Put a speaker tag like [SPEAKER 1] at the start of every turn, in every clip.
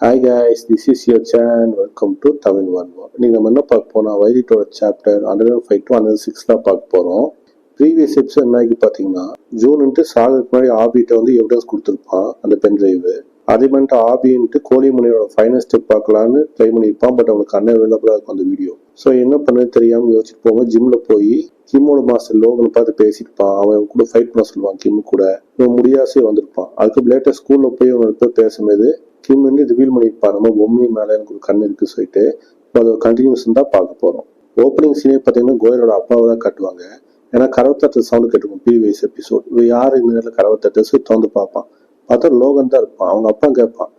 [SPEAKER 1] Hi guys, this is your channel. Welcome to Tamil One More. இன்னைக்கு நம்ம என்ன பார்க்க போறோம், வைதிட்டோட சாப்டர் 105 to 106 தான் பார்க்க போறோம். ப்ரீவியஸ் எபிசோட் என்ன பார்த்தீங்கன்னா, ஜூன்ட்டு சாகுக்கு முன்னாடி ஆபிட்ட வந்து எவிடன்ஸ் கொடுத்துருப்பான் அந்த பென் டிரைவ். அதே பண்ணிட்டு ஆபின்ட்டு கோழிமணியோட ஃபைனல் ஸ்டெப் பார்க்கலான்னு ட்ரை பண்ணியிருப்பான். பட் அவனுக்கு அன்அவைலபிளாக இருக்கும் அந்த வீடியோ. ஸோ என்ன பண்ணது தெரியாமல் யோசிச்சுட்டு போகும்போது ஜிம்ல போய் கிம்மோட மாஸ்டர் லோகனை பார்த்து பேசியிருப்பான். அவன் கூட ஃபைட் பண்ண சொல்லுவான் கிம் கூட. இவன் முடியாசே வந்திருப்பான். அதுக்கு லேட்டர் ஸ்கூல்ல போய் அவனை போய் பேசும்போது கிம் வந்து ரிவீல் பண்ணியிருப்பான், நம்ம பொம்மை மேலே எனக்கு ஒரு கண் இருக்கு சொல்லிட்டு. அதை கண்டினியூஷன் தான் பார்க்க போறோம். ஓப்பனிங் சீனே பார்த்தீங்கன்னா கோயலோட அப்பாவை தான் காட்டுவாங்க. ஏன்னா கரவத்தட்டு சவுண்டு கேட்டுக்கும் ப்ரீவியஸ் எபிசோட். இவன் யார் இந்த நேரத்தில் கரவத்தட்டு திறந்து பார்ப்பான். பார்த்தா லோகன் தான் இருப்பான். அவங்க அப்பா கேட்பான்,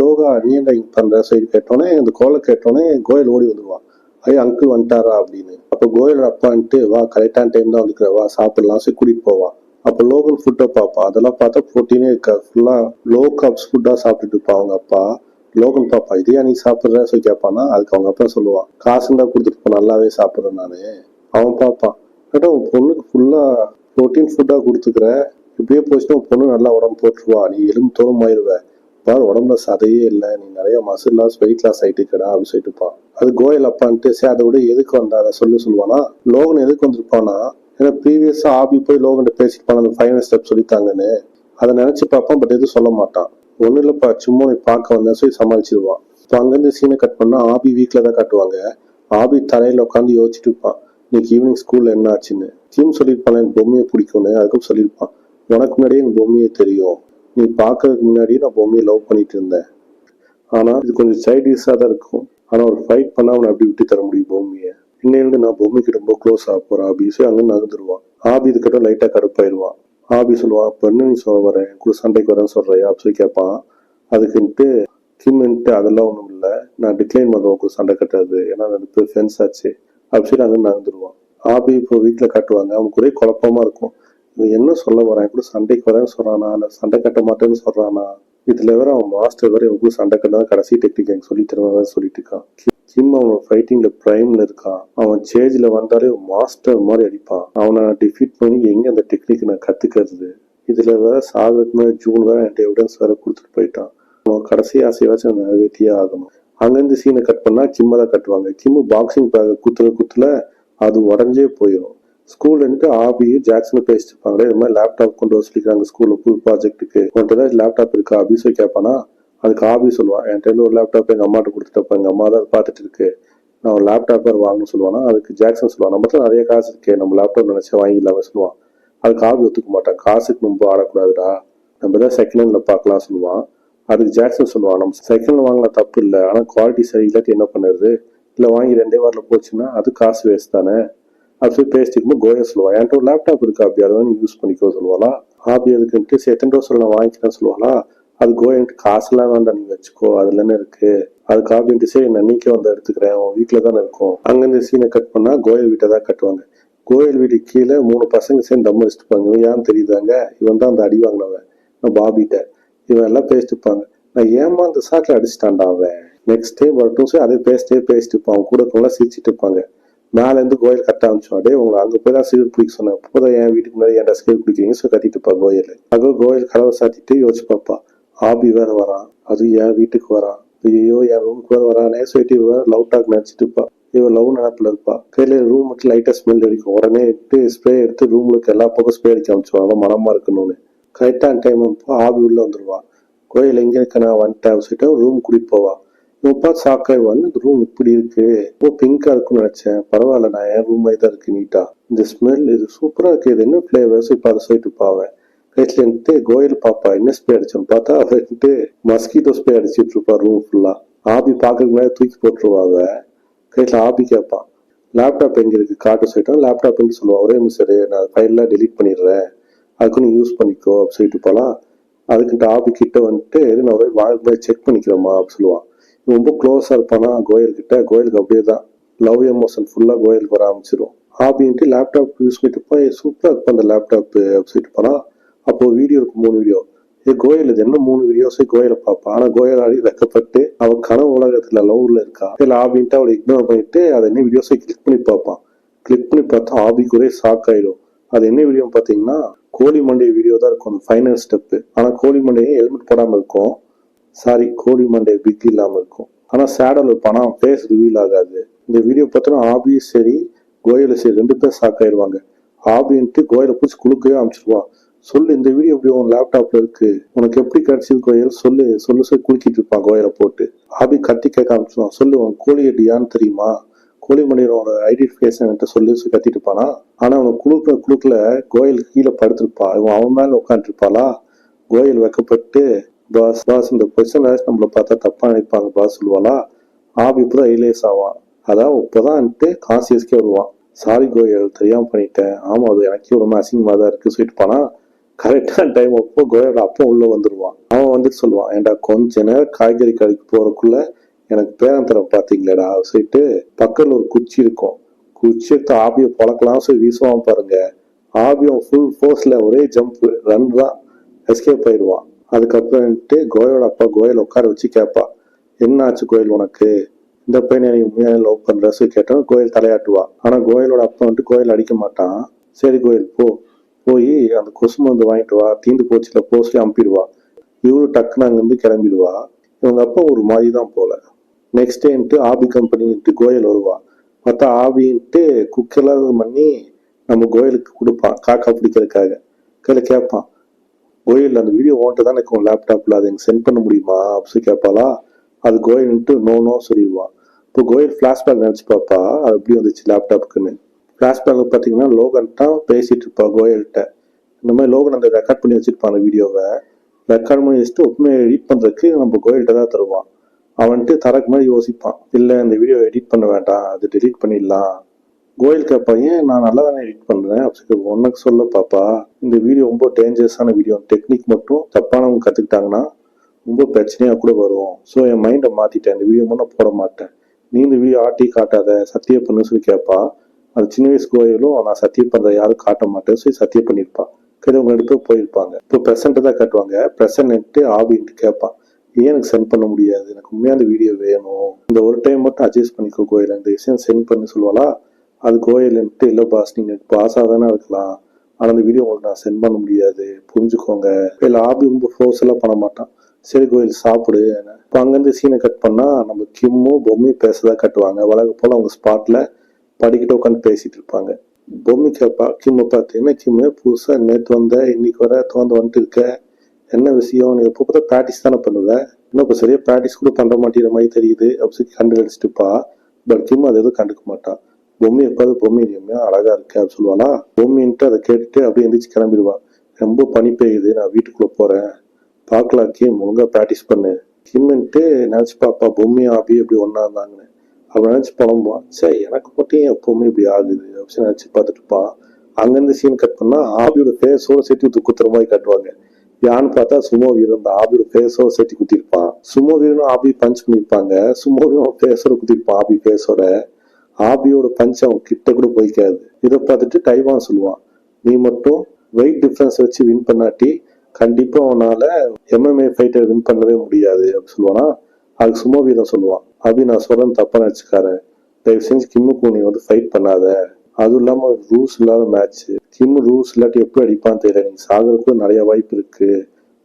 [SPEAKER 1] லோகா நீ என்ன இங்க பண்ற சைடு கேட்டோன்னே அந்த கோலை கேட்டோன்னே கோயல் ஓடி வந்துடுவான். அங்கிள் வந்துட்டாரா அப்படின்னு. அப்போ கோயலோட அப்பான்ட்டு வா கரெக்டான டைம் தான் வந்துக்கிற, வா சாப்பிடலாம் சரி கூட்டிட்டு போவான். அப்போ லோகன் ஃபுட்டை பார்ப்பான். அதெல்லாம் பார்த்தா ப்ரோட்டீனே இருக்காது, ஃபுல்லா லோ காப்ஸ் ஃபுட்டா சாப்பிட்டுட்டு இருப்பான் அவங்க அப்பா. லோகன் பாப்பா இதையா நீ சாப்பிட்ற சொல்லி கேட்பானா. அதுக்கு அவங்க அப்பா சொல்லுவான், காசுண்டா கொடுத்துட்டு போ, நல்லாவே சாப்பிட்றேன் நானு. அவன் பார்ப்பான், கேட்டா உன் பொண்ணுக்கு ஃபுல்லா ப்ரோட்டீன் ஃபுட்டா கொடுத்துக்கிற, இப்படியே போச்சுன்னா உன் பொண்ணு நல்லா உடம்பு போட்டுருவா, நீ எலும்பு தோறும் ஆயிடுவ, பாரு உடம்புல சதையே இல்லை, நீ நிறைய மசில் லாஸ் வெயிட் லாஸ் ஆயிட்டுக்கடா அப்படின்னு சொல்லிட்டு இருப்பான். அது கோயல் அப்பான்ட்டு சரி அதை விட எதுக்கு வந்தா அதை சொல்லுவானா. லோகன் எதுக்கு வந்திருப்பானா, ஏன்னா ப்ரீவியஸா ஆபி போய் லோகன் பேசிப்பான் அந்த ஃபைனல் ஸ்டெப் சொல்லித்தாங்கன்னு. அதை நினைச்சு பார்ப்பான். பட் எதுவும் சொல்ல மாட்டான். ஒன்னும் இல்லப்பா சும்மா நீ பார்க்க வந்தேன் சொல்லி சமாளிச்சிருவான். இப்போ அங்கேருந்து சீனை கட் பண்ணா ஆபி வீக்ல தான் காட்டுவாங்க. ஆபி தலையில உட்காந்து யோசிச்சுட்டு இருப்பான், இன்னைக்கு ஈவினிங் ஸ்கூல்ல என்ன ஆச்சுன்னு. டீம் சொல்லியிருப்பான் எனக்கு பொம்மையை பிடிக்கும்னு. அதுக்கும் சொல்லியிருப்பான், உனக்கு முன்னாடியே எனக்கு பொம்மையே தெரியும், நீ பார்க்கறதுக்கு முன்னாடியே நான் பொம்மையை லவ் பண்ணிட்டு இருந்தேன், ஆனா இது கொஞ்சம் சைல்டிஷா தான் இருக்கும், ஆனா ஒரு ஃபைட் பண்ணா அவனை அப்படி விட்டு தர முடியும் பொம்மையை, இன்னையிலிருந்து நான் பொம்மைக்கு ரொம்ப க்ளோஸ் ஆக போறேன் அப்படின்னு சொல்லி அங்கே நகர்ந்துருவான். ஆபி இதுக்கிட்ட லைட்டா கடுப்பாயிருவான். ஆபி சொல்லுவான், பெண்ணு நீ சொல்ல வரேன் கூட சண்டைக்கு வரேன்னு சொல்றியா அப்படி சொல்லி கேட்பான். அதுக்குன்ட்டு கிம்ன்ட்டு அதெல்லாம் ஒன்றும் இல்லை, நான் டிக்ளைன் பண்ணுறேன் கூட சண்டை கட்டுறது, ஏன்னா ரெண்டு பேர் ஃப்ரெண்ட்ஸ் ஆச்சு அப்படி சொல்லி அங்கே நகர்ந்துருவான். ஆபி இப்போ வீட்டில் காட்டுவாங்க. அவனுக்கு ஒரே குழப்பமா இருக்கும், இவன் என்ன சொல்ல வரேன் கூட சண்டைக்கு வரேன்னு சொல்றானா இல்லை சண்டை கட்ட மாட்டேன்னு சொல்றானா. இதுல வேற அவன் மாஸ்டர் வேற இவங்க சண்டை கட்டதான் கடைசி டெக்னிக் எனக்கு சொல்லி தருவாங்க சொல்லிட்டு இருக்கான். கிம் அவன் ஃபைட்டிங்ல பிரைம்ல இருக்கான். அவன் சேஜ்ல வந்தாலே மாஸ்டர் மாதிரி அடிப்பான். அவனை டிஃபீட் பண்ணி எங்க அந்த டெக்னிக் நான் கத்துக்கிறது. இதுல வேற சாகத்துக்கு ஜூன் வேற என்கிட்ட எவிடன்ஸ் வேற கொடுத்துட்டு போயிட்டான். அவன் கடைசி ஆசையாச்சும் நிறைவேற்றியே ஆகணும். அங்கிருந்து சீனை கட் பண்ணா கிம்ம தான் கட்டுவாங்க. கிம்மு பாக்ஸிங் பேக் குத்துல அது உடஞ்சே போயிடும். ஸ்கூல்ன்ட்டு ஆபியும் ஜாக்சனும் பேசிட்டு இருப்பாங்களே, இது மாதிரி லேப்டாப் கொண்டு வர சொல்லிக்கிறாங்க ஸ்கூல்ல புது ப்ராஜெக்ட்டுக்கு, உன்ட்டு ஏதாவது லேப்டாப் இருக்கா அப்படின்னு சொல்லி கேட்பானா. அதுக்கு ஆபி சொல்லுவான், என்கிட்ட ஒரு லேப்டாப் எங்க அம்மாட்ட கொடுத்துட்டப்ப எங்க அம்மா தான் பார்த்துட்டு இருக்கு, நான் ஒரு லேப்டாப் வாங்கணும்னு சொல்லுவானா. அதுக்கு ஜாக்சன் சொல்லுவான், நம்மகிட்ட நிறைய காசு இருக்கே, நம்ம லேப்டாப் நினைச்சா வாங்கிடலாமே சொல்லுவான். அதுக்கு ஆபி ஒத்துக்க மாட்டான், காசுக்கு ரொம்ப ஆடக்கூடாதுடா, நம்ம தான் செகண்ட் ஹேண்ட்ல பார்க்கலாம் சொல்லுவான். அதுக்கு ஜாக்சன் சொல்லுவான், நம்ம செகண்ட் ஹேண்ட் வாங்கலாம் தப்பு இல்லை, ஆனா குவாலிட்டி சரியில்லாட்டி என்ன பண்ணுறது, இல்லை வாங்கி 2 வாரில் போச்சுன்னா அது காசு வேஸ்ட் தானே அப்படி சொல்லி பேசிட்டு கோயல் சொல்லுவா, என்கிட்ட ஒரு லேப்டாப் இருக்கா அப்படி அதை நீ யூஸ் பண்ணிக்கோ சொல்லுவாளா. ஆபி அதுக்குன்ட்டு செகண்ட் டோஸ் நான் வாங்கிக்கிறேன் சொல்லுவாளா. அது கோயன்ட்டு காசுலாம் வேண்டாம் நீ வச்சுக்கோ அதுல என்ன இருக்கு. அதுக்கு ஆபின்ட்டு சரி நான் நீக்கே வந்து எடுத்துக்கிறேன், உன் வீட்டுல தானே இருக்கும். அங்கிருந்து சீனை கட் பண்ணா கோயல் வீட்டை தான் கட்டுவாங்க. கோயல் வீட்டு கீழே 3 பசங்க சேர்ந்து தம் வச்சுட்டுப்பாங்க. இவன் ஏன்னு தெரியுதாங்க, இவன் தான் அந்த அடி வாங்கினவன் நான் பாபிட்ட. இவன் எல்லாம் பேசிட்டு இருப்பாங்க, நான் ஏமா அந்த சாக்கில் அடிச்சுட்டான்டா அவன், நெக்ஸ்ட் டே வரட்டும் சரி அதே பேசிட்டு இருப்பான். அவங்க கூட இருக்கவங்களாம் சிரிச்சிட்டு இருப்பாங்க. மேல இருந்து கோயில் கட்ட ஆரம்பிச்சோம், டே உங்களை அங்க போய் தான் சிகரெட் பிடிக்க சொன்னேன், இப்போதான் என் வீட்டுக்கு முன்னாடி ஏன்டா சிகரெட் பிடிக்கிறீங்க சொல்லி கட்டிட்டு இருப்பா கோயில். அங்கே கோயில் கதவை சாத்திட்டு யோசிச்சு பாப்பா, ஆபி வேற வரான், அது என் வீட்டுக்கு வரான், ஐயோ என் ரூமுக்கு வேற வரானே சொல்லிட்டு இவன் லவ் டாக் நினைச்சிட்டு இருப்பா. இவன் லவ் நினப்புல இருப்பா. கையில ரூமுக்கு லைட்டா ஸ்மெல் அடிக்கும். உடனே ஸ்ப்ரே எடுத்து ரூமுக்கு எல்லா பக்கம் ஸ்ப்ரே அடிக்க ஆரம்பிச்சுவாங்க மனமா இருக்கணும்னு. கரெக்டான டைம் ஆபி உள்ள வந்துருவா. கோயில் எங்க இருக்க நான் வந்துட்டேன் சொல்லிட்டு ரூம் கூட்டிட்டு போவா. இப்போ சாக்காய்வான், இந்த ரூம் இப்படி இருக்கு, இப்போ பிங்கா இருக்குன்னு நினைச்சேன், பரவாயில்ல நான் என் ரூம் மாதிரி தான் இருக்கு நீட்டா, இந்த ஸ்மெல் இது சூப்பரா இருக்கு, இது என்ன ஃபிளேவர்ஸ் இப்போ அதை சொல்லிட்டு பாவேன். கைட்லன்ட்டு கோயில் பாப்பா என்ன ஸ்ப்ரே அடிச்சோன்னு பார்த்தா அவன்ட்டு மஸ்கிட்டோ ஸ்ப்ரே அடிச்சுட்டு இருப்பா ரூம் ஃபுல்லா. ஆபி பாக்குறதுக்கு முன்னாடி தூக்கி போட்டுருவாங்க. கைட்ல ஆபி கேட்பான், லேப்டாப் எங்க இருக்கு காட்டு சொல்லிட்டோம். லேப்டாப்னு சொல்லுவான், ஒரே நிமிஷம் நான் ஃபைல்லாம் டெலீட் பண்ணிடுறேன் அதுக்கு நீ யூஸ் பண்ணிக்கோ அப்படி சொல்லிட்டு போலாம். அதுக்கிட்ட ஆபி கிட்ட வந்துட்டு நான் ஒரே வாழ்க்கை செக் பண்ணிக்கிறோமா அப்படி சொல்லுவான். ரொம்ப க்ளோஸா இருப்பானா கோயல் கிட்ட. கோயலுக்கு அப்படியே தான் லவ் எமோஷன் ஃபுல்லா கோயலுக்கு வர ஆரம்பிச்சிடும். ஆபின்ட்டு லேப்டாப் யூஸ் பண்ணிட்டு போய் சூப்பரா இருக்கும் அந்த லேப்டாப் அப்படி சொல்லிட்டு போனா. அப்போ வீடியோ இருக்கும் 3 வீடியோ. கோயல் இது என்ன 3 வீடியோஸே கோயலை பார்ப்பான். ஆனா கோயல் ஆடி வெக்கப்பட்டு அவன் கனவு உலகத்துல லவ்ல இருக்கா இல்ல ஆபின்ட்டு அவளை இக்னோர் பண்ணிட்டு அதை என்ன வீடியோஸை கிளிக் பண்ணி பார்ப்பான். கிளிக் பண்ணி பார்த்தா ஆபிக்கு ஒரே ஷாக் ஆயிடும். அது என்ன வீடியோ பாத்தீங்கன்னா கோழி மண்டே வீடியோ தான் இருக்கும், அந்த ஃபைனல் ஸ்டெப். ஆனா கோழி மண்டையே ஹெல்மெட் போடாம இருக்கும். சாரி கோழி மண்டே பிக் இல்லாமல் இருக்கும். ஆனால் சேடல் இருப்பானா ஃபேஸ் ரிவீல் ஆகாது. இந்த வீடியோ பார்த்தோன்னா ஆபியும் சரி கோயலும் சரி 2 பேர் ஷாக் ஆயிடுவாங்க. ஆபின்ட்டு கோயலை பிடிச்சி குழுக்கவே அமைச்சிருவா. சொல்லு இந்த வீடியோ எப்படி உன் லேப்டாப்ல இருக்கு, உனக்கு எப்படி கிடைச்சது கோயல், சொல்லு சொல்லு சொல்லி குலுக்கிட்டு இருப்பான் கோயலை போட்டு. ஆபி கத்தி கேட்க ஆரம்பிச்சுவான். சொல்லு உன் கோழி அடியான்னு தெரியுமா, கோழி மணியோட ஐடென்டிஃபிகேஷன் என்கிட்ட சொல்லு சொல்லி கத்திட்டு இருப்பானா. ஆனா அவன் குழுக்குல கோயல் கீழே படுத்திருப்பா. அவன் மேல உட்காந்துருப்பாளா. கோயல் வைக்கப்பட்டு பாஸ் பாஸ் இந்த கொஸ்டின் நம்மளை பார்த்தா தப்பா நினைப்பாங்க பாஸ் சொல்லுவாளா. ஆபி இப்பதான் ரியலைஸ் ஆவான். அதான் இப்போதான்ட்டு கான்சியஸ்கே வருவான். சாரி கோயல் தெரியாம பண்ணிட்டேன், ஆமா அது எனக்கே ரொம்ப அசிங்கமா தான் இருக்கு சொல்லிட்டு போனா. கரெக்டான டைம் அப்போ கோயலோட அப்பா உள்ள வந்துருவான். அவன் வந்துட்டு சொல்லுவான், ஏன்டா கொஞ்ச நேரம் காய்கறி கடைக்கு போறதுக்குள்ள எனக்கு பேரந்தரம் பாத்தீங்களேடா சொல்லிட்டு பக்கத்துல ஒரு குச்சி இருக்கும். குச்சி எடுத்து ஆபியை பழக்கலாம் சொல்லி வீசுவான் பாருங்க. ஆபியும் ஃபுல் ஃபோர்ஸ்ல ஒரே ஜம்ப் ரன் தான் எஸ்கேப் ஆயிடுவான். அதுக்கப்புறம்ட்டு கோயலோட அப்பா கோயல் உட்கார வச்சு கேட்பா, என்ன ஆச்சு கோயல் உனக்கு, இந்த பையனை நீ உண்மையான லவ் பண்ற சொல்லி கேட்டான். கோயல் தலையாட்டுவா. ஆனா கோயலோட அப்பா வந்துட்டு கோயல் அடிக்க மாட்டான். சரி கோயல் போய் அந்த கொசு மருந்து வாங்கிட்டு வா, தீந்து போச்சுல போஸ்ட்ல அம்பிடுவா. இவரு டக்குன்னு அங்கிருந்து கிளம்பிடுவா. இவங்க அப்பா ஒரு மாதிரி தான் போல. நெக்ஸ்ட் டேன்ட்டு ஆபி கம்பெனின்ட்டு கோயல் வருவா. பார்த்தா ஆபின்ட்டு குக்கெல்லாம் பண்ணி நம்ம கோயலுக்கு கொடுப்பான் காக்கா பிடிக்கிறதுக்காக. கையில கேட்பான், கோயல் அந்த வீடியோ ஓன்ட்டு தான் எனக்கு லேப்டாப்ல அதை எனக்கு சென்ட் பண்ண முடியுமா அப்படி கேட்பாளா. அது கோயல்ன்ட்டு நோ சொல்லிடுவான். இப்போ கோயல் ஃபிளாஷ்பேக் நினைச்சு பார்ப்பா அது எப்படி வந்துச்சு லேப்டாப்புக்குன்னு. ஃபிளாஷ்பேக் பார்த்தீங்கன்னா லோகன் தான் பேசிட்டு இருப்பா கோயல்கிட்ட. இந்த மாதிரி லோகன் அந்த ரெக்கார்ட் பண்ணி வச்சிருப்பான் அந்த வீடியோவை. ரெக்கார்ட் பண்ணி வச்சுட்டு உண்மையை எடிட் பண்றதுக்கு நம்ம கோயல்கிட்ட தான் தருவான். அவன்ட்டு தரக்கு மாதிரி யோசிப்பான், இல்லை இந்த வீடியோ எடிட் பண்ண வேண்டாம் அது டெலீட் பண்ணிடலாம். கோயல் கேட்பான், ஏன் நான் நல்லா தானே எடிட் பண்றேன் அப்படி. உனக்கு சொல்ல பாப்பா இந்த வீடியோ ரொம்ப டேஞ்சரஸான வீடியோ, டெக்னிக் மட்டும் தப்பானவங்க கத்துக்கிட்டாங்கன்னா ரொம்ப பிரச்சனையா கூட வரும். ஸோ என் மைண்டை மாத்திட்டேன், இந்த வீடியோ மட்டும் போட மாட்டேன், நீ இந்த வீடியோ ஆட்டி காட்டாத சத்தியம் பண்ணு சொல்லி கேட்பா. அது சின்ன வயசு கோயிலும் நான் சத்தியம் பண்ற யாரும் காட்ட மாட்டேன் சொல்லி சத்தியம் பண்ணியிருப்பா. உங்க எடுத்து போயிருப்பாங்க. இப்போ ப்ரெசென்ட் தான் காட்டுவாங்க. ப்ரெசென்ட் ஆபின்ட்டு கேட்பான், ஏன் எனக்கு சென்ட் பண்ண முடியாது, எனக்கு உண்மையா அந்த வீடியோ வேணும், இந்த ஒரு டைம் மட்டும் அட்ஜஸ்ட் பண்ணிக்கோ கோயில், இந்த விஷயம் சென்ட் பண்ணு சொல்லுவாளா. அது கோயில்ன்ட்டு இல்லை பாஸ் நீங்க பாஸாக தானே இருக்கலாம், ஆனால் அந்த வீடியோ உங்களுக்கு நான் சென்ட் பண்ண முடியாது புரிஞ்சுக்கோங்க. இல்லை ஆபி ரொம்ப ஃபோர்ஸ் எல்லாம் பண்ண மாட்டான். சரி கோயில் சாப்பிடு. இப்போ அங்கேருந்து சீனை கட் பண்ணா நம்ம கிம்மும் பொம்மையும் பேசதா கட்டுவாங்க. வழக்கு போல அவங்க ஸ்பாட்ல படிக்கிட்டு உட்காந்து பேசிட்டு இருப்பாங்க. பொம்மை கேட்பா கிம்மை பார்த்து, என்ன கிம்மு புதுசா நேற்று வந்த இன்னைக்கு வர வந்துட்டு இருக்க, என்ன விஷயம், நீ எப்போ பார்த்தா ப்ராக்டிஸ் தானே பண்ணுவ, இன்னும் இப்போ சரியா ப்ராக்டிஸ் கூட பண்ண மாட்டேங்கிற மாதிரி தெரியுது அப்படி கண்டு அடிச்சுட்டுப்பா. பட் கிம் அதை எதுவும் கண்டுக்க மாட்டான். பொம்மை எப்பாவது பொம்மை நீமையா அழகா இருக்கு அப்படி சொல்லுவாளா. பொம்மைன்ட்டு அதை கேட்டுட்டு அப்படியே எந்திரிச்சு கிளம்பிடுவா. ரொம்ப பனி பெய்யுது நான் வீட்டுக்குள்ள போறேன், பார்க்கலாம் கிம் ஒழுங்கா ப்ராக்டிஸ் பண்ணு. கிம்ன்ட்டு நினைச்சு பாப்பா பொம்மையும் ஆபி எப்படி ஒன்னா இருந்தாங்கன்னு. அவன் நினைச்சு புலம்புவான், சரி எனக்கு மட்டும் எப்பவுமே இப்படி ஆகுது அப்படின்னு நினைச்சு பார்த்துட்டு இருப்பான். அங்கிருந்து சீன் கட் பண்ணா ஆபியோட ஃபேஸோட சேர்த்து குத்துற மாதிரி காட்டுவாங்க. யான்னு பார்த்தா சுமோ வீரன் தான் ஆபியோட ஃபேஸோட சேர்த்து குத்திருப்பான். சுமோ வீரனும் ஆபி பஞ்ச் பண்ணிருப்பாங்க. சுமோ வீரனும் ஃபேஸோட குத்திருப்பான் ஆபி ஃபேஸோட. ஆபியோட பஞ்ச் அவன் கிட்ட கூட போய்க்காது. இதை பார்த்துட்டு டைவான் சொல்லுவான், நீ மட்டும் வெயிட் டிஃபரன்ஸ் வச்சு வின் பண்ணாட்டி கண்டிப்பா அவனால MMA ஃபைட்டர் வின் பண்ணவே முடியாது அப்படி சொல்லுவானா. அதுக்கு சுமோ வீரன் சொல்லுவான், அபி நான் சொல்றேன் தப்பா நினைச்சுக்காரு, தயவு செஞ்சு கிம்முக்கு நீ ஃபைட் பண்ணாத, அதுவும் இல்லாம ரூல்ஸ் இல்லாத மேட்ச், கிம் ரூல்ஸ் இல்லாட்டி எப்படி அடிப்பான்னு தெரியல, நீ சாகிறதுக்கு நிறைய வாய்ப்பு இருக்கு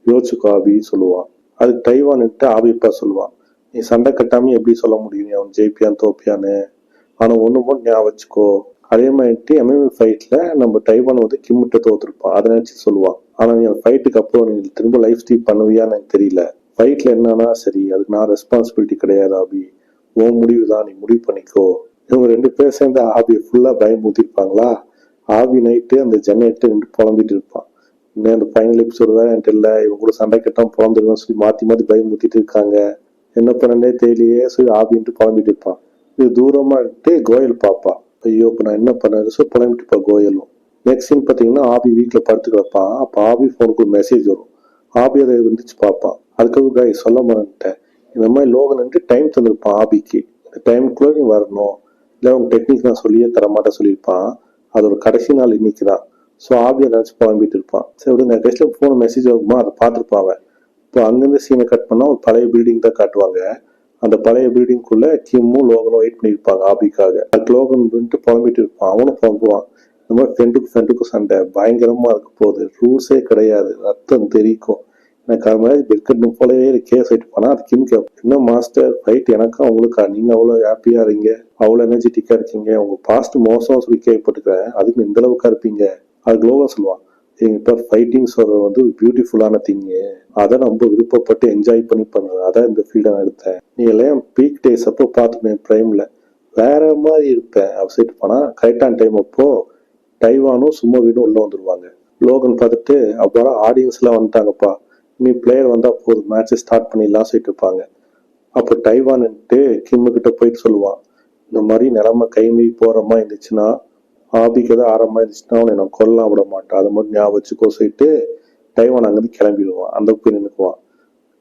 [SPEAKER 1] யோசிச்சுக்கோ ஆபின்னு சொல்லுவான். அதுக்கு டைவான்ட்டு ஆபிப்பா சொல்லுவான், நீ சண்டை கட்டாம எப்படி சொல்ல முடியும் நீ அவன் ஜெயிப்பியான் தோப்பியான்னு, ஆனா ஒண்ணு மட்டும் ஞாபகம் வச்சுக்கோ, அதே மாதிரி MMA ஃபைட்ல நம்ம டைவான் கிம்மிட்ட தோத்துருப்பான் அதை நினைச்சு சொல்லுவான். ஆனா நீ அந்த ஃபைட்டுக்கு அப்புறம் நீ திரும்ப லைஃப் ஸ்டீல் பண்ணுவியான்னு எனக்கு தெரியல, ஃபைட்ல என்னன்னா சரி அதுக்கு நான் ரெஸ்பான்சிபிலிட்டி கிடையாது ஆபி, உன் முடிவு தான் நீ முடிவு பண்ணிக்கோ. இவங்க 2 பேர் சேர்ந்து ஆபி ஃபுல்லா பயமுறுத்திருப்பாங்களா. ஆபி நைட்டு அந்த ஜன்னேட்டு நின்று புலம்பிட்டு இருப்பான், இன்னும் அந்த ஃபைனல் எபிசோடு வேற என்கிட்ட இல்லை, இவங்க கூட சண்டை கட்டாம புலந்துருவேன் சொல்லி மாத்தி பயமுறுத்திட்டு இருக்காங்க, என்ன பண்ணே தெரியலையே சொல்லி ஆபின்ட்டு புலம்பிட்டு இருப்பான். இது தூரமா கோயல் பாப்பா, ஐயோ இப்போ நான் என்ன பண்ணது சொல்லி புலம்பிட்டு இருப்பா கோயலும். நெக்ஸ்ட் சீன் பார்த்தீங்கன்னா ஆபி வீட்டில் படுத்து கிடப்பான். அப்போ ஆபி ஃபோனுக்கு ஒரு மெசேஜ் வரும். ஆபி அதை வந்துச்சு பார்ப்பான். அதுக்காக காய் சொல்ல மாட்டேன், இந்த மாதிரி லோகன் டைம் தந்திருப்பான் ஆபிக்கு, இந்த டைமுக்குள்ள நீ வரணும், இல்லை உங்க டெக்னிக் நான் சொல்லியே தரமாட்டேன் சொல்லியிருப்பான். அதோட கடைசி நாள் இன்னைக்கு தான். ஸோ ஆபியை நினச்சி புலம்பிட்டு இருப்பான். சரி விட நெக்ஸ்ட்ல ஃபோன் மெசேஜ் ஆகுமா அதை பார்த்துருப்பான் அவன். இப்போ அங்கேருந்து சீனை கட் பண்ணா ஒரு பழைய பில்டிங் தான் காட்டுவாங்க. அந்த பழைய பில்டிங்குள்ள கிம்மும் லோகனும் வெயிட் பண்ணியிருப்பாங்க ஆபிக்காக. அதுக்கு லோகன் புலம்பிட்டு இருப்பான். அவனும் புலம்புவான், இந்த மாதிரி ஃப்ரெண்டுக்கும் சண்டை பயங்கரமா இருக்க போகுது, ரூல்ஸே கிடையாது, ரத்தம் தெரிக்கும், எனக்கு அது மாதிரி இருக்கட்டும் போலவே இருக்கே சொல்லிட்டு போனா அது கிம் கேட்கும், என்ன மாஸ்டர் ஃபைட் எனக்கா உங்களுக்கா, நீங்க அவ்வளோ ஹாப்பியா இருக்கீங்க, அவ்வளோ எனர்ஜெட்டிக்கா இருக்கீங்க, உங்க பாஸ்ட் மோசம் சொல்லி கேள்விப்பட்டுக்கிறேன், அதுக்கு இந்த அளவுக்கா இருப்பீங்க. அது குளோவன் சொல்லுவான், இப்போ ஃபைட்டிங் சொல்றது வந்து பியூட்டிஃபுல்லான திங்கு, அதை ரொம்ப விருப்பப்பட்டு என்ஜாய் பண்ணி பண்ணுறேன், அதான் இந்த ஃபீல்டை நான் எடுத்தேன். நீ எல்லாம் பீக் டேஸ் அப்போ பார்த்துப்பேன் பிரைம்ல வேற மாதிரி இருப்பேன் அப்படி சொல்லிட்டு போனா கரெக்டான டைம் அப்போ டைவானும் சும்மா வீடும் உள்ள வந்துருவாங்க. லோகன் பார்த்துட்டு அப்புறம் ஆடியன்ஸ் எல்லாம் வந்துட்டாங்கப்பா, நீ பிளேயர் வந்தா போதும் மேட்சை ஸ்டார்ட் பண்ணிடலாம் சொல்லிட்டு இருப்பாங்க. அப்போ டைவான்ட்டு கிம்மு கிட்ட போயிட்டு சொல்லுவான், இந்த மாதிரி நிலைமை கைமீறி போற மாதிரி இருந்துச்சுன்னா, ஆபிக்கு ஏதாவது ஆரம்பமா இருந்துச்சுன்னா அவனை நான் கொல்லாம் விட மாட்டேன், அதை மட்டும் ஞாபகம் வச்சுக்கோ சொல்லிட்டு டைவான் அங்கிருந்து கிளம்பிடுவான். அந்த போய் நின்றுக்குவான்.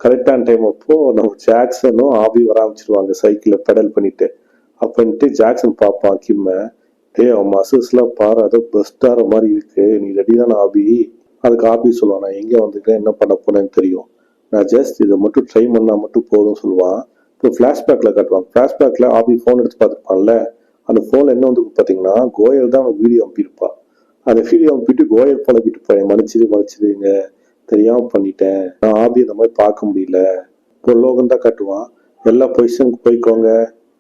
[SPEAKER 1] கரெக்டான டைம் அப்போ நம்ம ஜாக்சனும் ஆபி வர ஆரம்பிச்சிருவாங்க சைக்கிளை பெடல் பண்ணிட்டு. அப்படின்ட்டு ஜாக்சன் பார்ப்பான் கிம்ம, அவன் மசில்ஸ் எல்லாம் பாரு, அதோ பெஸ்டார மாதிரி இருக்கு, நீ ரெடி தானே ஆபி. அதுக்கு ஆபி சொல்லுவான், நான் எங்கே வந்துருக்கேன் என்ன பண்ண போனேன்னு தெரியும், நான் ஜஸ்ட் இதை மட்டும் ட்ரை பண்ணா மட்டும் போதும் சொல்லுவான். இப்போ ஃபிளாஷ்பேக்ல காட்டுவான். ஃபிளாஷ்பேக்ல ஆபி ஃபோன் எடுத்து பார்த்துருப்பான்ல, அந்த ஃபோன்ல என்ன வந்து பார்த்தீங்கன்னா கோயல் தான் அவன் வீடியோ அனுப்பியிருப்பான். அந்த வீடியோ அனுப்பிட்டு கோயல் போல விட்டுப்பான், மன்னிச்சிடுங்க தெரியாம பண்ணிட்டேன், நான் ஆபி அந்த மாதிரி பார்க்க முடியல. இப்போ லோகன் தான் காட்டுவான், எல்லா பொசிஷனுக்கு போய்க்கோங்க,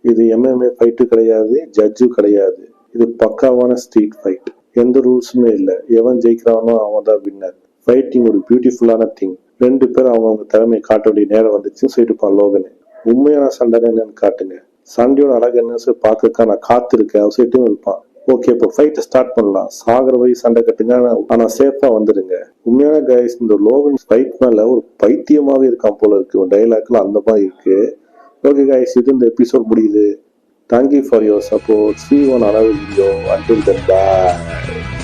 [SPEAKER 1] இது எம்எம்ஏ ஃபைட்டு கிடையாது, ஜட்ஜும் கிடையாது, இது பக்காவான ஸ்ட்ரீட் ஃபைட், எந்த ரூல்ஸுமே இல்லை, எவன் ஜெயிக்கிறானோ அவன் தான் வின்னர், ஃபைட்டிங் ஒரு பியூட்டிஃபுல்லான திங், ரெண்டு பேரும் அவங்க திறமையை காட்ட வேண்டிய நேரம் வந்துச்சுன்னு சொல்லிட்டுப்பான் லோகனு. உண்மையான சண்டை என்னன்னு காட்டுங்க, சண்டையோட அழகு என்னன்னு பார்க்கறக்கா நான் காத்திருக்கேன் அவசியட்டும் இருப்பான். ஓகே இப்போ ஃபைட்டை ஸ்டார்ட் பண்ணலாம், சாகர வழி சண்டை கட்டுங்க, ஆனா சேஃபா வந்துடுங்க. உண்மையான கைஸ் இந்த லோகன் ஃபைட் மேல ஒரு பைத்தியமாவே இருக்கான் போல இருக்கு, டைலாக்ல அந்த மாதிரி இருக்கு. ஓகே கைஸ், இது இந்த எபிசோட் முடியுது. Thank you for your support. See you on another video. Until then, bye.